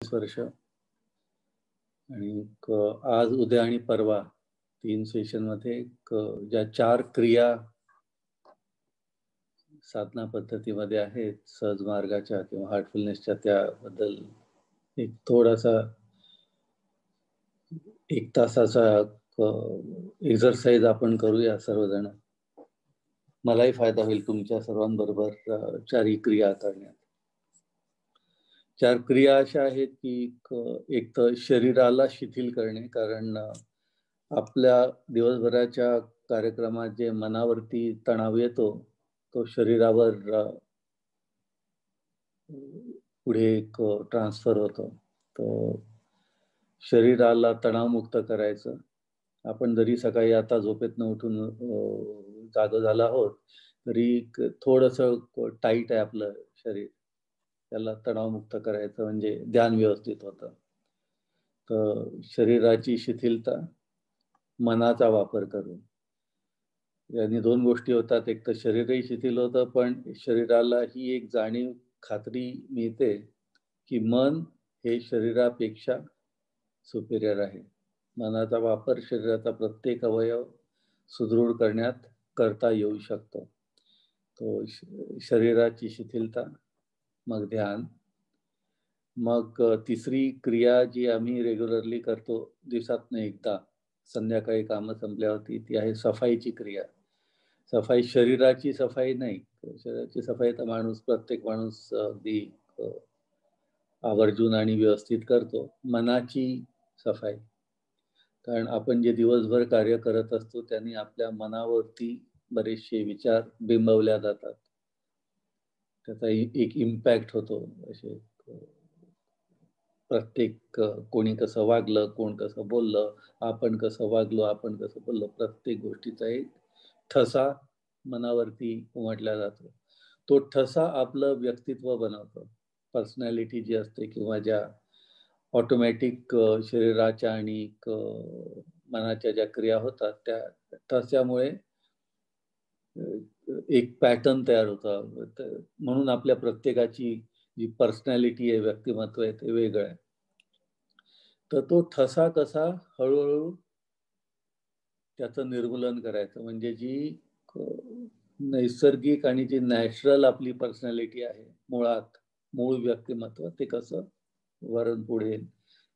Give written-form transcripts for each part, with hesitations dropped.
वर्ष आणि आज उद्या आणि परवा 3 सेशनमध्ये ज्या 4 क्रिया साधना पद्धतीमध्ये आहेत सहज मार्गाच्या किंवा हार्टफुलनेसच्या, त्याबद्दल एक थोडासा 1 तासाचा एक्सरसाइज आपण करूया सर्वजण. मलाही फायदा होईल तुमच्या सर्वांबरोबर 4 क्रिया करण्यात. 4 क्रिया अशा आहेत की एक तर शरीराला शिथिल करणे, कारण आपल्या दिवसभराच्या कार्यक्रमात जे मनावरती तणाव येतो तो शरीरावर पुढे ट्रान्सफर होतो. तो शरीराला तणावमुक्त करायचं. आपण जरी सकाळी आता झोपेतनं उठून जागं झाला आहोत तरी थोडंसं टाईट आहे आपलं शरीर, त्याला तणावमुक्त करायचं म्हणजे ध्यान व्यवस्थित होतं. तर शरीराची शिथिलता, मनाचा वापर करून याने 2 गोष्टी होतात. एक तर शरीरही शिथिल होतं, पण शरीराला ही एक जाणीव, खात्री मिळते की मन हे शरीरापेक्षा सुपेरियर आहे. मनाचा वापर शरीराचा प्रत्येक अवयव सुदृढ करण्यात करता येऊ शकतो. तो शरीराची शिथिलता, मग ध्यान, मग तिसरी क्रिया जी आम्ही रेग्युलरली करतो दिवसातनं एकदा संध्याकाळी कामं संपल्यावरती, ती आहे सफाईची क्रिया. सफाई शरीराची सफाई नाही, शरीराची सफाई तर प्रत्येक माणूस अगदी आवर्जून आणि व्यवस्थित करतो. मनाची सफाई, कारण आपण जे दिवसभर कार्य करत असतो त्यांनी आपल्या मनावरती बरेचसे विचार बिंबवल्या जातात, त्याचा एक इम्पॅक्ट होतो. असे प्रत्येक कोणी कसं वागलं, कोण कसं बोललं, आपण कसं वागलो, आपण कसं बोललो, प्रत्येक गोष्टीचा एक ठसा मनावरती उमटला जातो. तो ठसा आपलं व्यक्तित्व बनवतो. पर्सनॅलिटी जी असते किंवा ज्या ऑटोमॅटिक शरीराच्या आणि मनाच्या ज्या क्रिया होतात त्या ठस्यामुळे एक पॅटर्न तयार होतं. म्हणून आपल्या प्रत्येकाची जी पर्सनॅलिटी आहे, व्यक्तिमत्व आहे, ते वेगळं आहे. तर तो ठसा कसा हळूहळू त्याचं निर्मूलन करायचं, म्हणजे जी नैसर्गिक आणि जी नॅचरल आपली पर्सनॅलिटी आहे, मुळात मूळ व्यक्तिमत्व, ते कसं वरून पुढे येईल.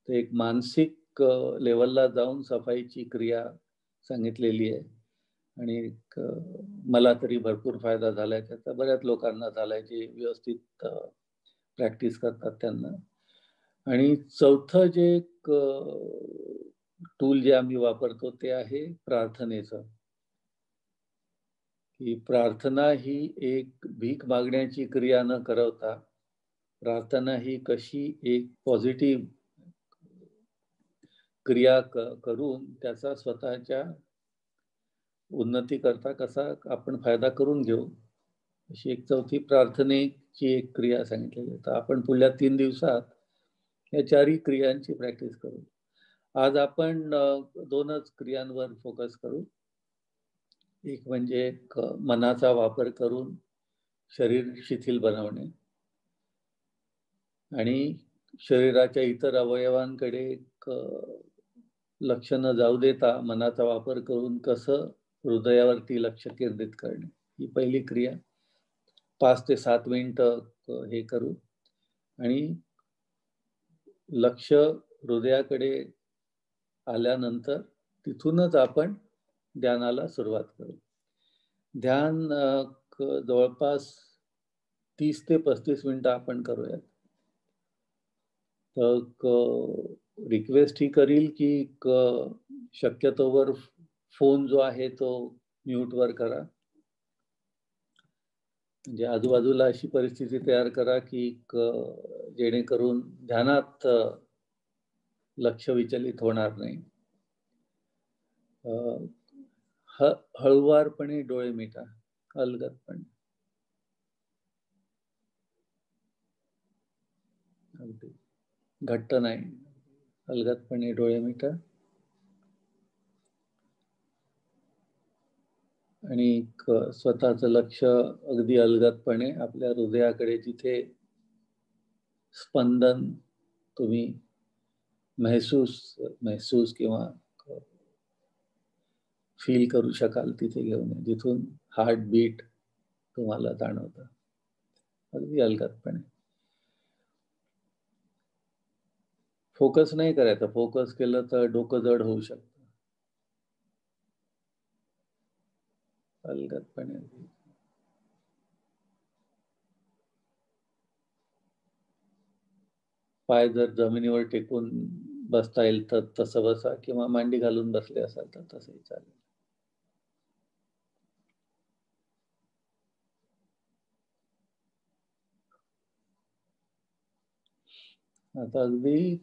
तर एक मानसिक लेवलला जाऊन सफाईची क्रिया सांगितलेली आहे आणि मला तरी भरपूर फायदा झालाय त्याचा, बऱ्याच लोकांना झालाय जे व्यवस्थित प्रॅक्टिस करतात त्यांना. आणि चौथं जे टूल जे आम्ही वापरतो ते आहे प्रार्थनेचं, की प्रार्थना ही एक भीक मागण्याची क्रिया न करवता, प्रार्थना ही कशी एक पॉझिटिव्ह क्रिया करून त्याचा स्वतःच्या उन्नती करता कसा आपण फायदा करून घेऊ, अशी एक चौथी प्रार्थनेची एक क्रिया सांगितलेली आहे. तर आपण पुढल्या 3 दिवसात या 4ही क्रियांची प्रॅक्टिस करू. आज आपण 2च क्रियांवर फोकस करू. एक म्हणजे मनाचा वापर करून शरीर शिथिल बनवणे आणि शरीराच्या इतर अवयवांकडे लक्ष न जाऊ देता मनाचा वापर करून कसं हृदयावरती लक्ष केंद्रित करणे, ही पहिली क्रिया. 5 ते 7 मिनिटं हे करू आणि लक्ष हृदयाकडे आल्यानंतर तिथूनच आपण ध्यानाला सुरुवात करू. ध्यान जवळपास 30 ते 35 मिनिटं आपण करूयात. तर रिक्वेस्ट ही करील की शक्यतोवर फोन जो आहे तो म्यूटवर करा, म्हणजे आजूबाजूला अशी परिस्थिती तयार करा की जेणेकरून ध्यानात लक्ष विचलित होणार नाही. हळुवारपणे डोळे मिटा, अलगदपणे, अगदी घट्ट नाही, अलगदपणे डोळे मिटा आणि स्वतःचं लक्ष अगदी अलगदपणे आपल्या हृदयाकडे, जिथे स्पंदन तुम्ही महसूस किंवा फील करू शकाल तिथे घेऊन या, जिथून हार्ट बीट तुम्हाला जाणवतं, अगदी अलगदपणे. फोकस नाही करायचा. फोकस केलं तर डोकं जड होऊ शकतं. अलगदपणे. पाय जर जमिनीवर टेकून बसता येईल तर तसं बसा, किंवा मांडी घालून बसले असाल तर तसंही चालेल. आता अगदी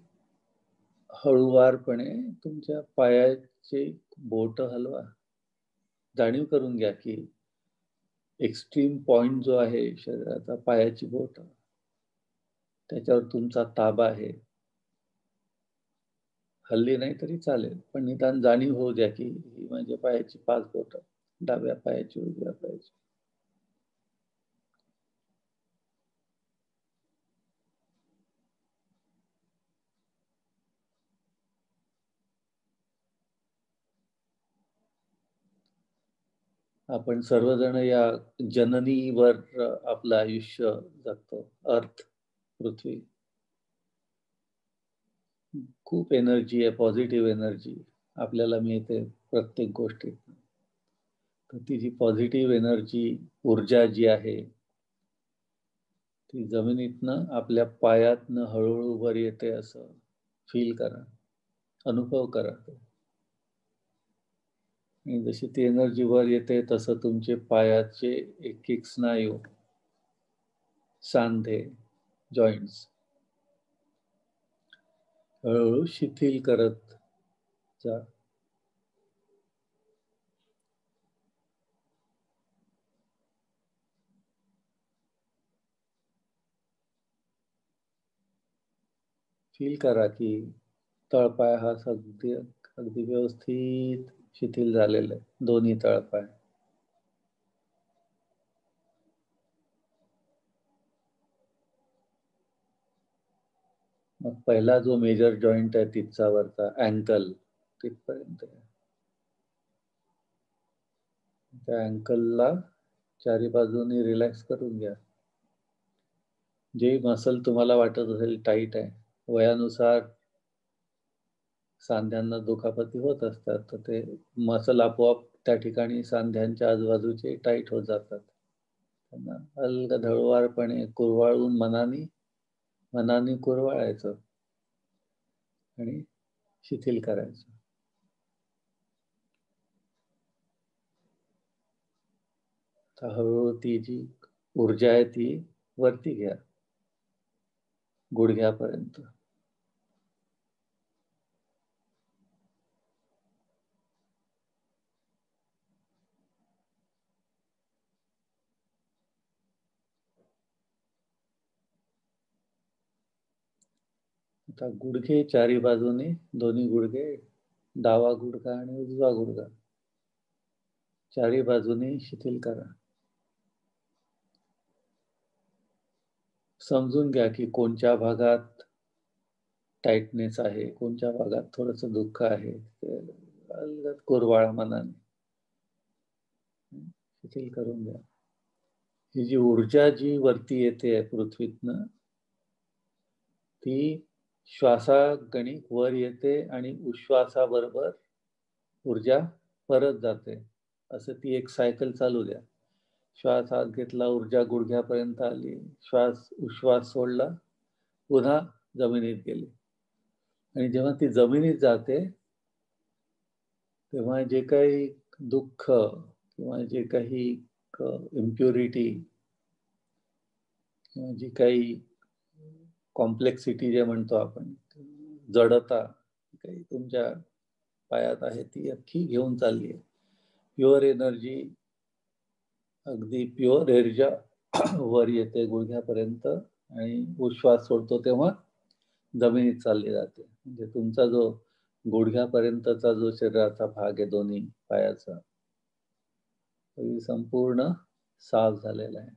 हळूवारपणे तुमच्या पायाचे बोट हलवा. जाणीव करून घ्या की एक्स्ट्रीम पॉइंट जो आहे शरीराचा, पायाची बोट, त्याच्यावर तुमचा ताबा आहे. हल्ली नाही तरी चालेल, पण निदान जाणीव होऊ द्या की ही म्हणजे पायाची 5 बोटं, डाव्या पायाची, उजव्या पायाची. आपण सर्वजण या जननीवर आपलं आयुष्य जगतो. अर्थ, पृथ्वी. खूप एनर्जी आहे, पॉझिटिव्ह एनर्जी आपल्याला मिळते प्रत्येक गोष्टीत. तर ती जी पॉझिटिव्ह एनर्जी, ऊर्जा जी आहे, ती जमिनीतनं आपल्या पायातनं हळूहळू वर येते असं फील करा, अनुभव करा. आणि जशी ती एनर्जी वर येते तसं तुमचे पायाचे एक एक स्नायू, सांधे, जॉईंट्स हळूहळू शिथिल करत जा. फील करा की तळपाय हा अगदी अगदी व्यवस्थित शिथिल झालेला आहे, दोन्ही तळपाय. मग पहिला जो मेजर जॉईंट आहे तिथचा वरचा अँकल, तिथपर्यंत. त्या अँकलला चारी बाजूनी रिलॅक्स करून घ्या. जे मसल तुम्हाला वाटत असेल टाईट आहे, वयानुसार सांध्यांना दुखापती होत असतात, तर ते मसल आपोआप त्या ठिकाणी सांध्यांच्या आजूबाजूचे टाईट होत जातात. त्यांना अलगद हळूवारपणे कुरवाळून मनाने कुरवाळायचं आणि शिथिल करायचं. तर हळूहळू ती जी ऊर्जा आहे ती वरती घ्या, गुडघ्यापर्यंत. आता गुडघे चारी बाजूने, दोन्ही गुडघे, डावा गुडघा आणि उजवा गुडघा चारी बाजूने शिथिल करा. समजून घ्या की कोणत्या भागात टाईटनेस आहे, कोणत्या भागात थोडंसं दुःख आहे. ते अलगद कुरवाळा मनाने, शिथिल करून घ्या. ही जी ऊर्जा जी वरती येते पृथ्वीतनं, ती श्वासागणिक वर येते आणि उश्वासाबरोबर ऊर्जा परत जाते. असं ती एक सायकल चालू द्या. श्वास आत घेतला, ऊर्जा गुडघ्यापर्यंत आली, उश्वास सोडला, पुन्हा जमिनीत गेली. आणि जेव्हा ती जमिनीत जाते तेव्हा जे काही दुःख किंवा जे काही इम्प्युरिटी किंवा जी काही कॉम्प्लेक्सिटी जे म्हणतो आपण, जडता काही तुमच्या पायात आहे, ती अख्खी घेऊन चालली आहे. प्युअर एनर्जी, अगदी प्युअर ऊर्जा वर येते गुडघ्यापर्यंत आणि उश्वास सोडतो तेव्हा जमिनीत चालली जाते. म्हणजे तुमचा जो गुडघ्यापर्यंतचा जो शरीराचा भाग आहे दोन्ही पायाचा, संपूर्ण साफ झालेला आहे.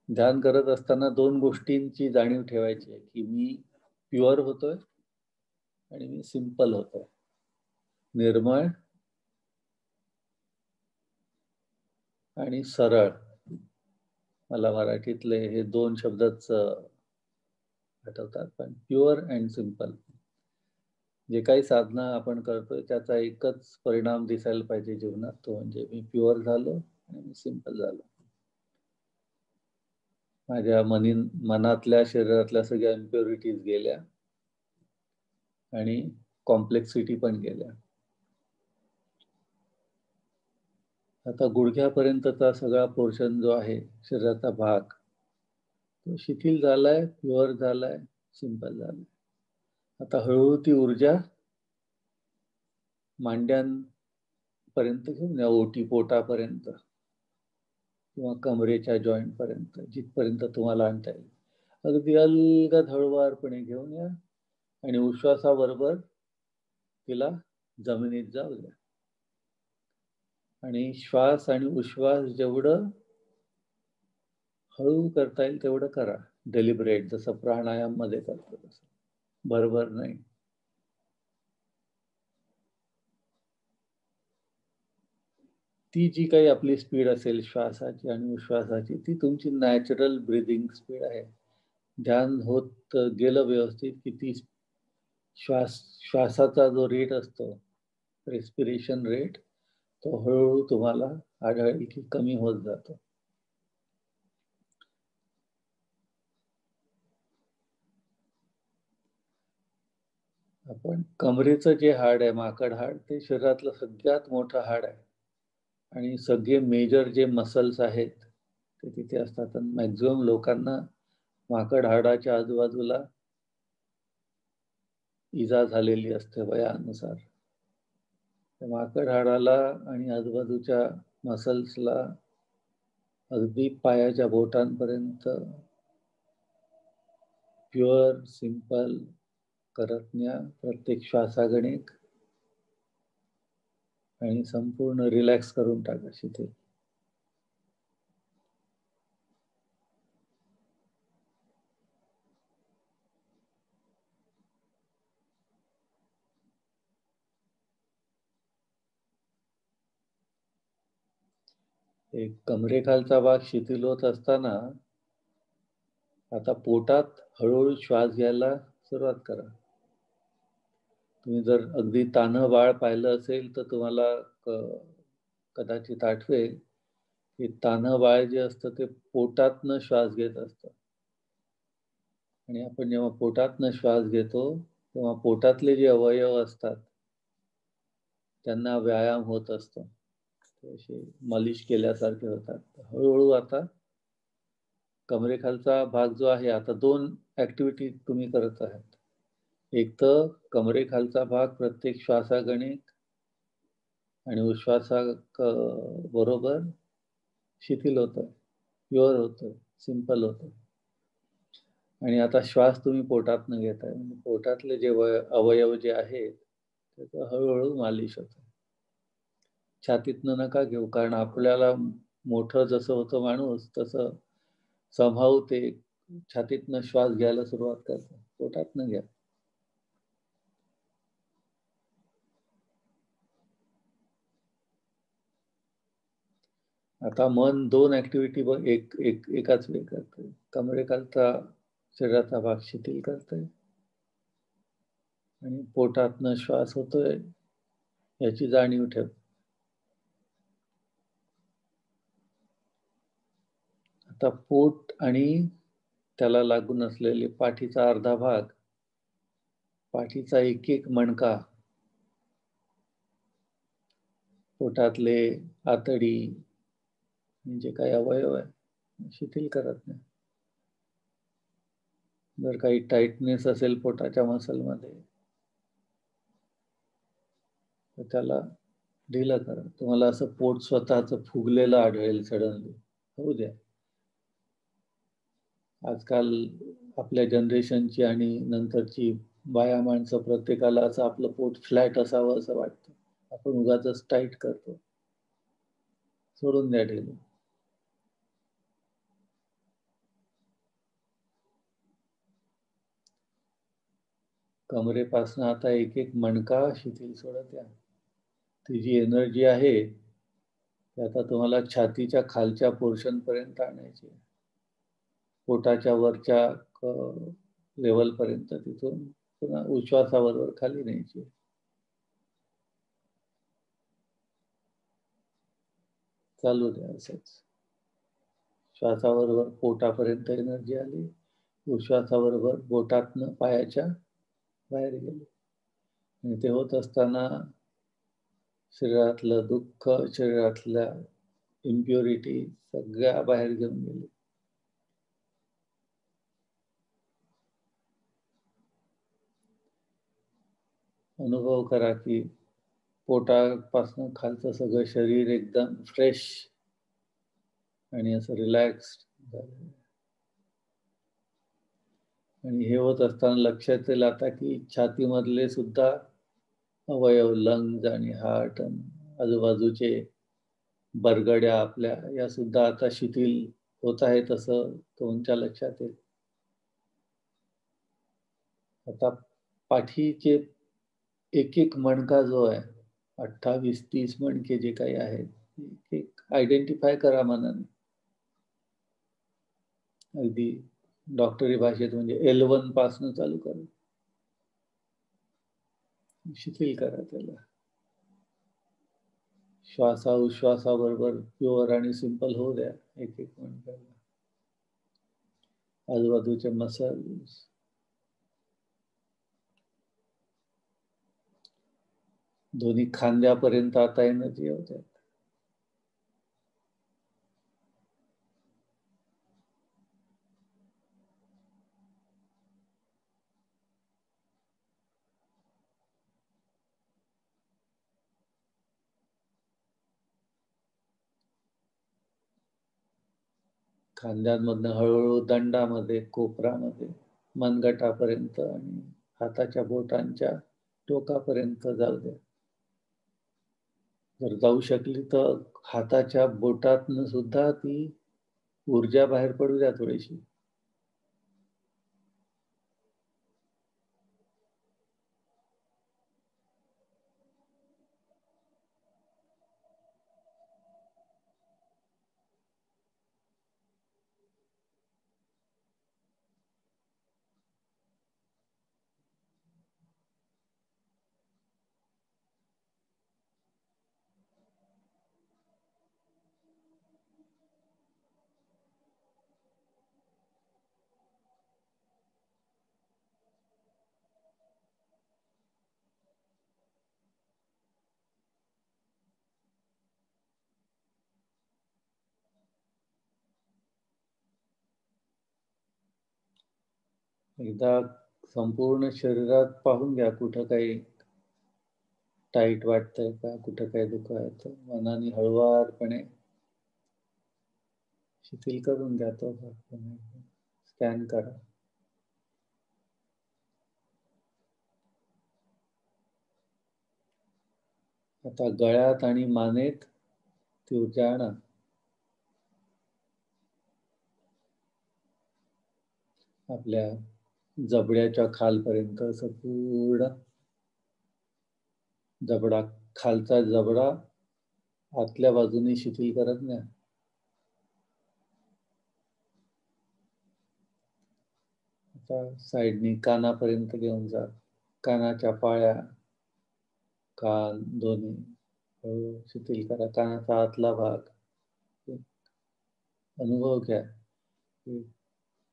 ध्यान करत असताना 2 गोष्टींची जाणीव ठेवायची आहे की मी प्युअर होतोय आणि मी सिंपल होतोय. निर्मळ आणि सरळ. मला मराठीतले हे 2 शब्दच आठवतात, पण प्युअर अँड सिंपल. जे काही साधना आपण करतोय त्याचा एकच परिणाम दिसायला पाहिजे जीवनात, तो म्हणजे मी प्युअर झालो आणि मी सिंपल झालो. माझ्या मनातल्या शरीरातल्या सगळ्या इम्प्युरिटीज गेल्या आणि कॉम्प्लेक्सिटी पण गेल्या. आता गुडघ्यापर्यंतचा सगळा पोर्शन जो आहे शरीराचा भाग, तो शिथिल झालाय, प्युअर झालाय, सिंपल झालाय. आता हळूहळू ती ऊर्जा मांड्यांपर्यंत घेऊन या, ओटीपोटापर्यंत किंवा कमरेच्या जॉईंट पर्यंत, जिथपर्यंत तुम्हाला आणता येईल. अगदी अलगद हळुवारपणे घेऊन या आणि उश्वासाबरोबर तिला जमिनीत जाऊ द्या. आणि श्वास आणि उश्वास जेवढं हळू करता येईल तेवढं करा. डेलिबरेट, जसं प्राणायाम मध्ये करतो तसं, बरोबर नाही. ती जी काही आपली स्पीड असेल श्वासाची आणि उश्वासाची, ती तुमची नॅचरल ब्रीदिंग स्पीड आहे. ध्यान होत गेलं व्यवस्थित की ती श्वासाचा जो रेट असतो, रेस्पिरेशन रेट, तो हळूहळू तुम्हाला आढळेल की कमी होत जातो. आपण कमरेचं जे हाड आहे, माकड हाड, ते शरीरातलं सगळ्यात मोठं हाड आहे आणि सगळे मेजर जे मसल्स आहेत ते तिथे असतात. आणि मॅक्झिमम लोकांना माकड हाडाच्या आजूबाजूला इजा झालेली असते वयानुसार. माकड हाडाला आणि आजूबाजूच्या मसल्सला अगदी पायाच्या बोटांपर्यंत प्युअर, सिंपल करत न्या प्रत्येक श्वासागणिक आणि संपूर्ण रिलॅक्स करून टाका शिथिल. एक कमरेखालचा भाग शिथिल होत असताना आता पोटात हळूहळू श्वास घ्यायला सुरुवात करा. तुम्ही जर अगदी तान्हं बाळ पाहिलं असेल तर तुम्हाला कदाचित आठवेल की तान्हं बाळ जे असतं ते पोटातनं श्वास घेत असतं. आणि आपण जेव्हा पोटातनं श्वास घेतो तेव्हा पोटातले जे अवयव असतात त्यांना व्यायाम होत असतो, असे मालिश केल्यासारखे होतात. हळूहळू आता कमरेखालचा भाग जो आहे, आता 2 ऍक्टिव्हिटी तुम्ही करत आहात. एक तर कमरेखालचा भाग प्रत्येक श्वासागणिक आणि उश्वासा बरोबर शिथिल होतोय, प्युअर होतोय, सिंपल होतोय. आणि आता श्वास तुम्ही पोटातनं घेताय, म्हणजे पोटातले जे अवयव जे आहेत त्याचं हळूहळू मालिश होतं. छातीतनं नका घेऊ, कारण आपल्याला मोठं जसं होतं माणूस तसं संभाव ते छातीतनं श्वास घ्यायला सुरुवात करतं. पोटातनं घ्या. आता मन 2 ऍक्टिव्हिटी एकाच वेळी करतंय. कमरेखालचा शरीराचा भाग शिथिल करतंय आणि पोटातनं श्वास होतोय याची जाणीव ठेव. आता पोट आणि त्याला लागून असलेले पाठीचा अर्धा भाग, पाठीचा एक मणका, पोटातले आतडी, जे काही अवयव आहे शिथिल करत नाही. जर काही टाइटनेस असेल पोटाच्या मसलमध्ये तर त्याला ढिलं करा. तुम्हाला असं पोट स्वतःच फुगलेलं आढळेल सडनली, होऊ द्या. आजकाल आपल्या जनरेशनची आणि नंतरची बाया माणसं प्रत्येकाला असं आपलं पोट फ्लॅट असावं असं वाटतं. आपण उगाचच टाईट करतो. सोडून द्या ढिलं. कमरेपासून आता एक एक मणका शिथिल सोडत या. ती जी एनर्जी आहे ती आता तुम्हाला छातीच्या खालच्या पोर्शन पर्यंत आणायची आहे. पोटाच्या वरच्या लेवल पर्यंत तिथून पुन्हा उश्वासाबरोबर खाली न्यायची. चालू द्या असंच. श्वासाबरोबर पोटापर्यंत एनर्जी आली, उश्वासाबरोबर बोटातनं पायाच्या बाहेर गेली. आणि ते होत असताना शरीरातलं दुःख, शरीरातल्या इम्प्युरिटी सगळ्या बाहेर घेऊन गेली. अनुभव करा की पोटापासून खालचं सगळं शरीर एकदम फ्रेश आणि असं रिलॅक्स्ड झालं. आणि हे होत असताना लक्षात येईल आता की छातीमधले सुद्धा अवयव, लंग्स आणि हार्ट आणि आजूबाजूचे बरगड्या आपल्या या सुद्धा आता शिथिल होत आहेत असं तुमच्या लक्षात येईल. आता पाठीचे एक एक मणका जो आहे, 28-30 मणके जे काही आहेत, एक एक आयडेंटिफाय करा मनाने. अगदी डॉक्टरी भाषेत म्हणजे L1 पासून चालू करा. शिथिल करा त्याला. श्वासोच्छ्वासाबरोबर प्युअर आणि सिंपल होऊ द्या एक एक मणक्याला. आजूबाजूचे मसल्स, दोन्ही खांद्यापर्यंत आता एनर्जी होत. खांद्यांमधनं हळूहळू दंडामध्ये, कोपरामध्ये, मनगटापर्यंत आणि हाताच्या बोटांच्या टोकापर्यंत जाऊ द्या. जर जाऊ शकली तर हाताच्या बोटातनं सुद्धा ती ऊर्जा बाहेर पडू द्या थोडीशी. एकदा संपूर्ण शरीरात पाहून घ्या कुठं काही टाईट वाटतंय का, कुठं काही दुखायचं. मनाने हळुवारपणे शिथिल करून घ्या तो भाग. स्कॅन करा. आता गळ्यात आणि मानेत ती ऊर्जा आणा. आपल्या जबड्याच्या खालपर्यंत असं पूर्ण जबडा, खालचा जबडा आतल्या बाजूने शिथिल करत नाही. आता साईडनी कानापर्यंत घेऊन जा. कानाच्या पाळ्या, कान दोन्ही शिथिल करा. कानाचा आतला भाग अनुभव घ्या.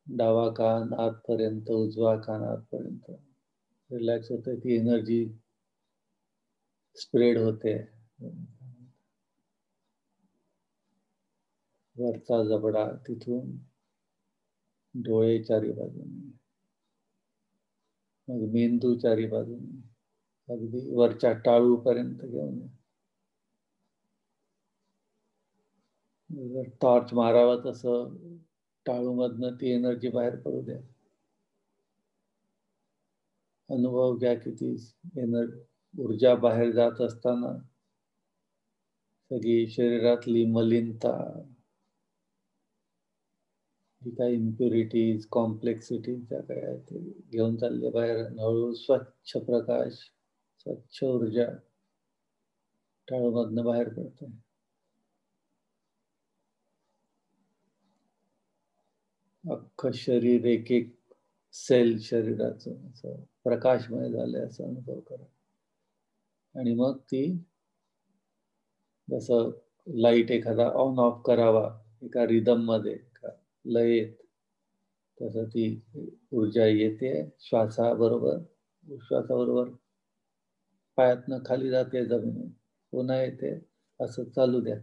डावा कान आतपर्यंत, उजवा कान आतपर्यंत रिलॅक्स होते. ती एनर्जी स्प्रेड होते. वरचा जबडा, तिथून डोळे चारी बाजूने, मग मेंदू चारी बाजूने, अगदी वरच्या टाळूपर्यंत घेऊन या. जर टॉर्च मारावा तसं टाळूमधनं ती एनर्जी बाहेर पडू द्या. अनुभव घ्या किती ऊर्जा बाहेर जात असताना सगळी शरीरातली मलिनता, जी काही इम्प्युरिटीज, कॉम्प्लेक्सिटीज ज्या काही आहेत ते घेऊन चालले बाहेर आणि हळू स्वच्छ प्रकाश, स्वच्छ ऊर्जा टाळूमधनं बाहेर पडते. अख्खं शरीर एक-एक सेल शरीराचं असं प्रकाशमय झालंय असा अनुभव करा. आणि मग ती जसं लाईट एखादा ऑन ऑफ करावा एका रिदममध्ये, एका लयीत, तसं ती ऊर्जा येते श्वासाबरोबर, श्वासाबरोबर पायातनं खाली जाते जमिनीत, पुन्हा येते, असं चालू द्या.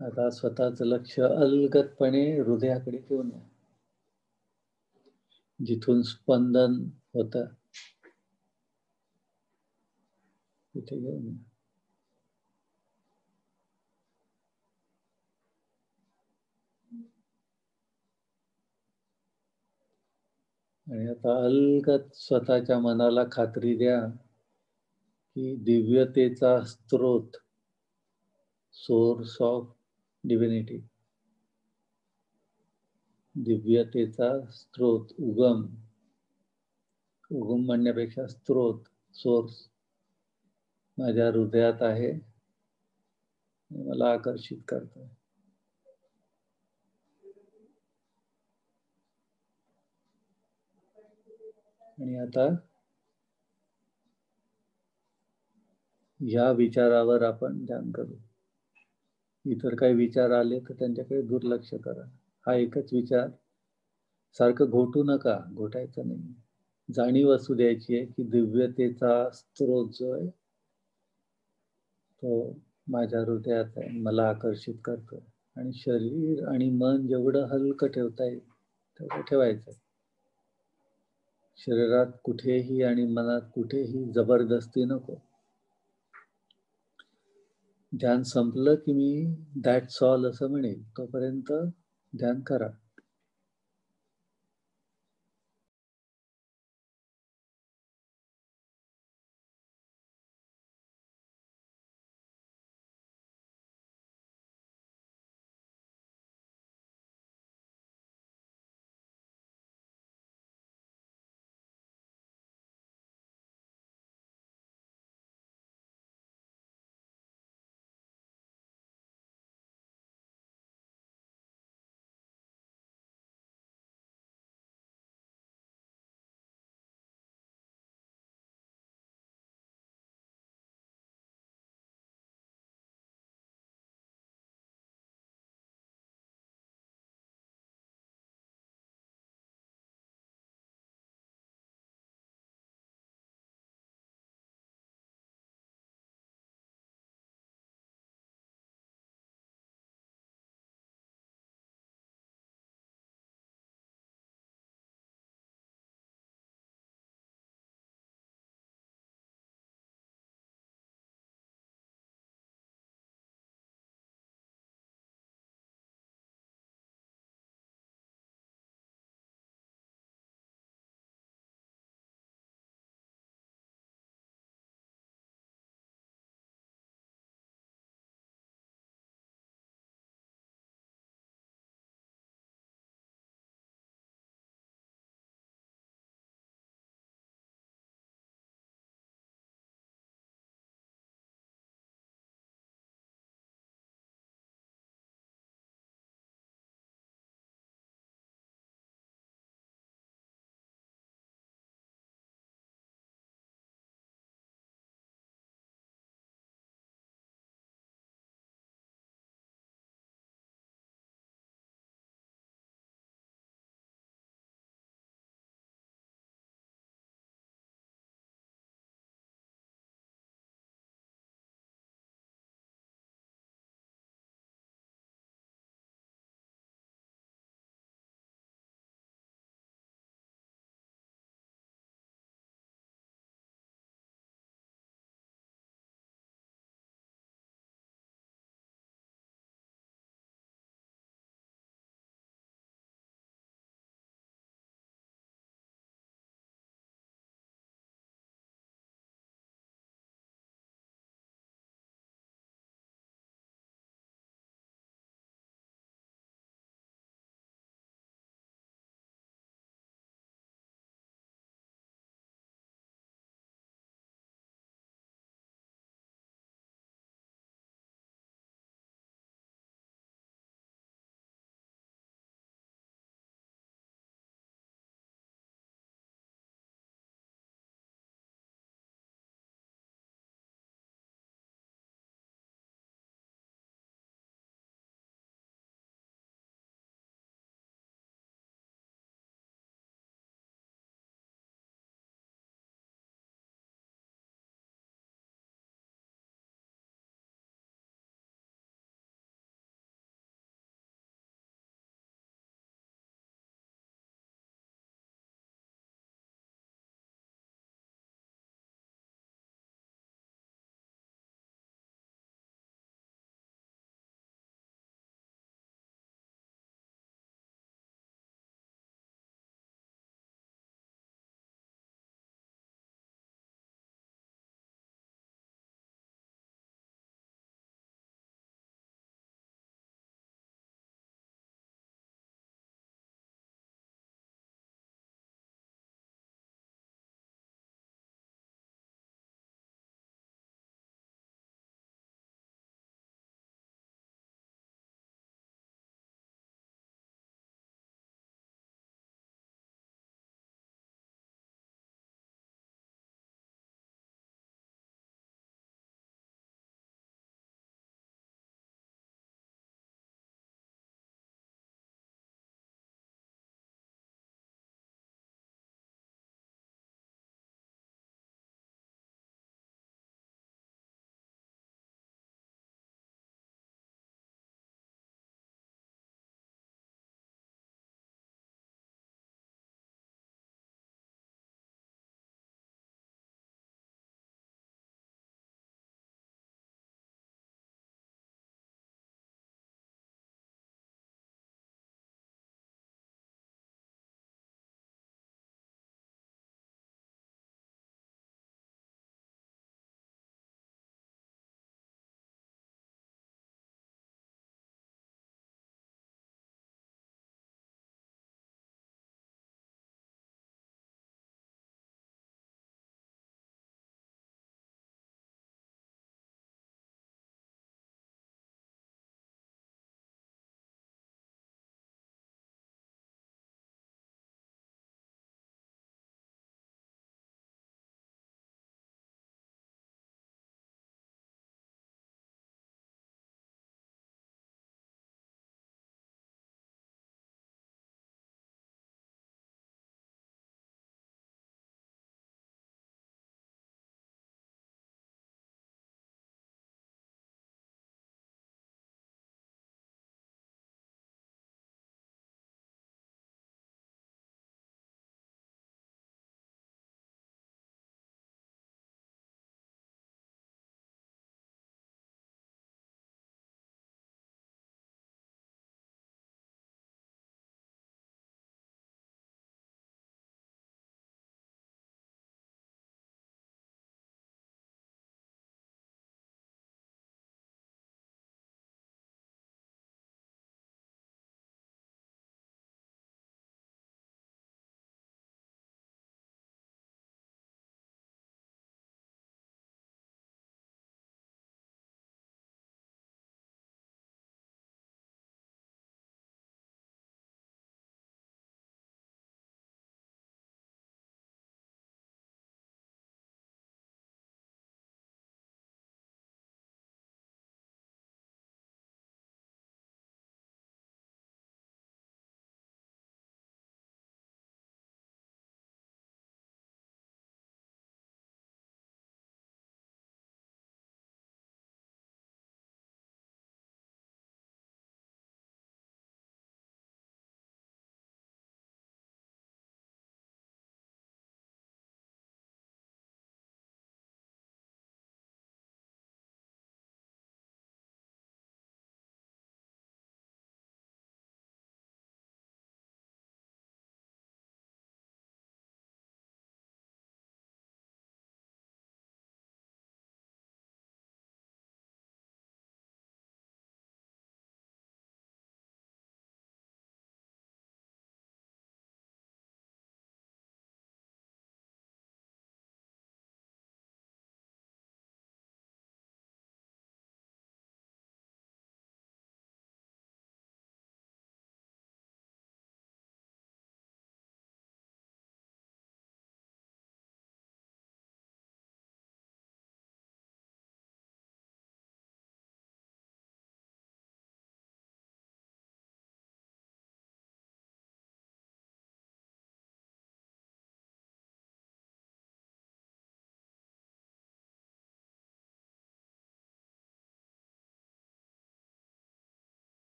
आता स्वतःचं लक्ष अलगदपणे हृदयाकडे घेऊन या. जिथून स्पंदन होतं, तिथे घेऊन या. आणि आता अलगद स्वतःच्या मनाला खात्री द्या, की दिव्यतेचा स्रोत, सोर्स ऑफ डिव्हिनिटी, दिव्यतेचा स्रोत, उगम, उगम म्हणण्यापेक्षा स्रोत, सोर्स माझ्या हृदयात आहे आणि मला आकर्षित करतोय. आणि आता या विचारावर आपण ध्यान करू. इतर काही विचार आले तर त्यांच्याकडे दुर्लक्ष करा. हा एकच विचार सारखं घोटू नका, घोटायचं नाही. जाणीव असू द्यायची आहे की दिव्यतेचा स्रोत जो आहे तो माझ्या हृदयात आहे, मला आकर्षित करतोय. आणि शरीर आणि मन जेवढं हलकं ठेवता येईल तेवढं ठेवायचं. शरीरात कुठेही आणि मनात कुठेही जबरदस्ती नको. ध्यान संपलं की मी दॅट्स ऑल असं म्हणेल, तोपर्यंत ध्यान करा.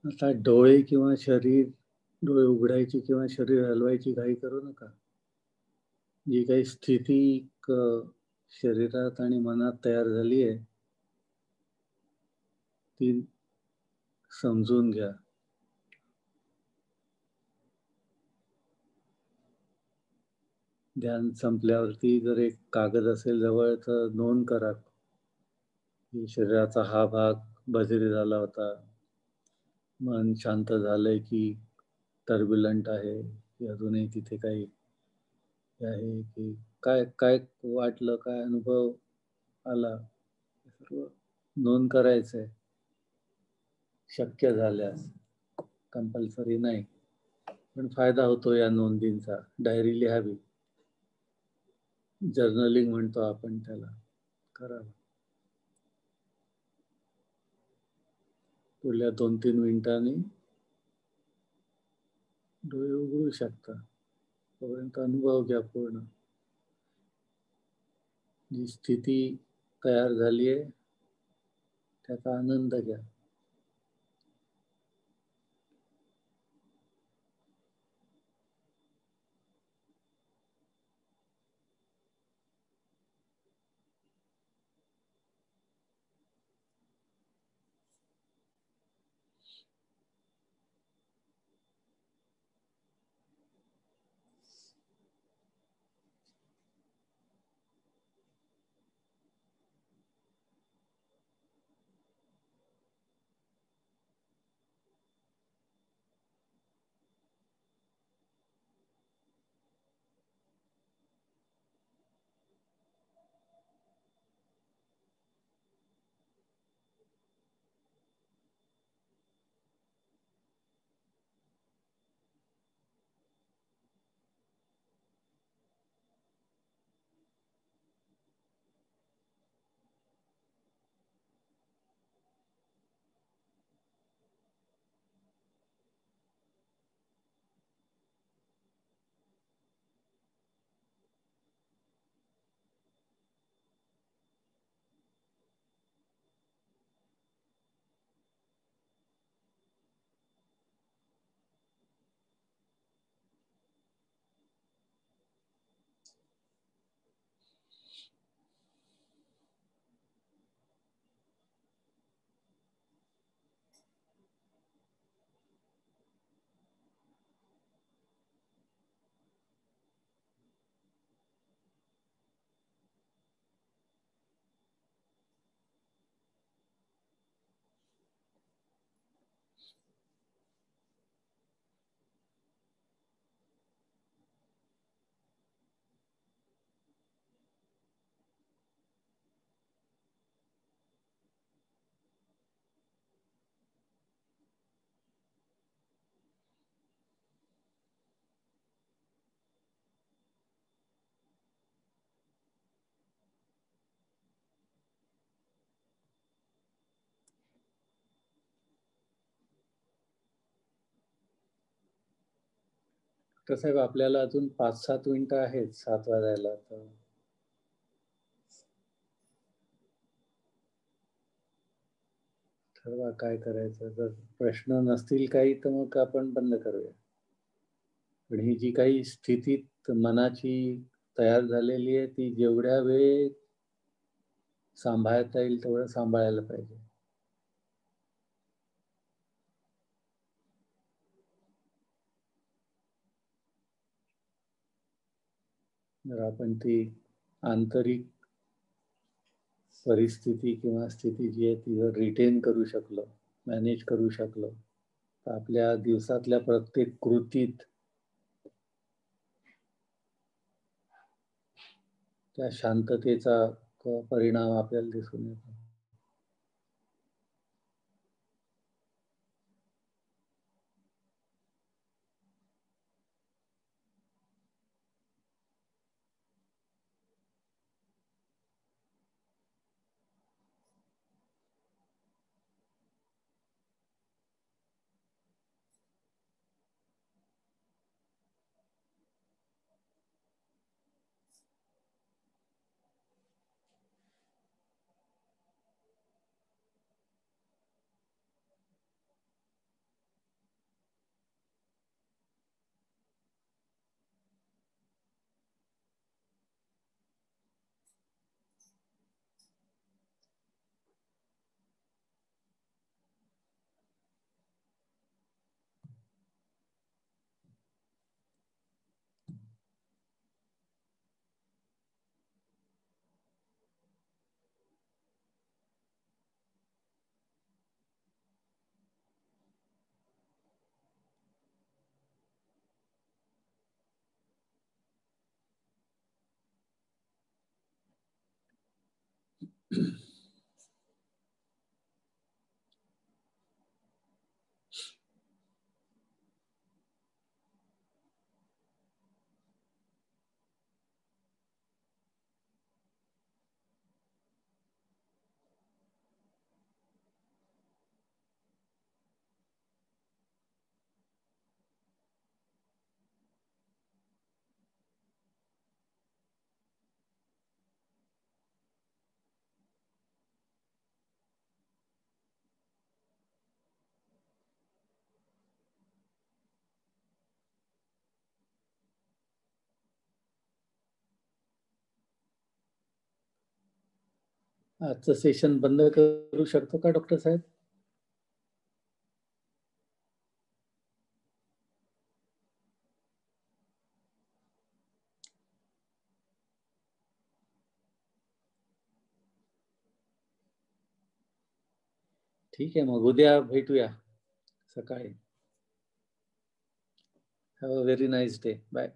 आता डोळे किंवा शरीर, डोळे उघडायची किंवा शरीर हलवायची घाई करू नका. जी काही स्थिती शरीरात आणि मनात तयार झाली आहे, ती समजून घ्या. ध्यान संपल्यावरती जर एक कागद असेल जवळ तर नोंद करा, की शरीराचा हा भाग बधिर झाला होता. मन शांत झालंय की टर्ब्युलंट आहे, की अजूनही तिथे काही आहे, की काय काय वाटलं, काय अनुभव आला, हे सर्व नोंद करायचंय. शक्य झाल्यास, कंपल्सरी नाही. पण फायदा होतो या नोंदींचा. डायरी लिहावी. जर्नलिंग म्हणतो आपण त्याला. करावं. पुढल्या 2-3 मिनिटांनी डोळे उघडू शकता. तोपर्यंत अनुभव घ्या पूर्ण. जी स्थिती तयार झाली आहे, त्याचा आनंद घ्या. तर साहेब आपल्याला अजून 5-7 मिनिटं आहेत 7 वाजायला. तर ठरवा काय करायचं. जर प्रश्न नसतील काही तर मग आपण बंद करूया. पण ही जी काही स्थितीत मनाची तयार झालेली आहे ती जेवढ्या वेळ सांभाळता येईल तेवढं सांभाळायला पाहिजे. जर आपण ती आंतरिक परिस्थिती किंवा स्थिती जी आहे ती जर रिटेन करू शकलो, मॅनेज करू शकलो, तर आपल्या दिवसातल्या प्रत्येक कृतीत त्या शांततेचा परिणाम आपल्याला दिसून येतो. आजचं सेशन बंद करू शकतो का डॉक्टर साहेब? ठीक आहे, मग उद्या भेटूया सकाळी. Have a very nice day. Bye.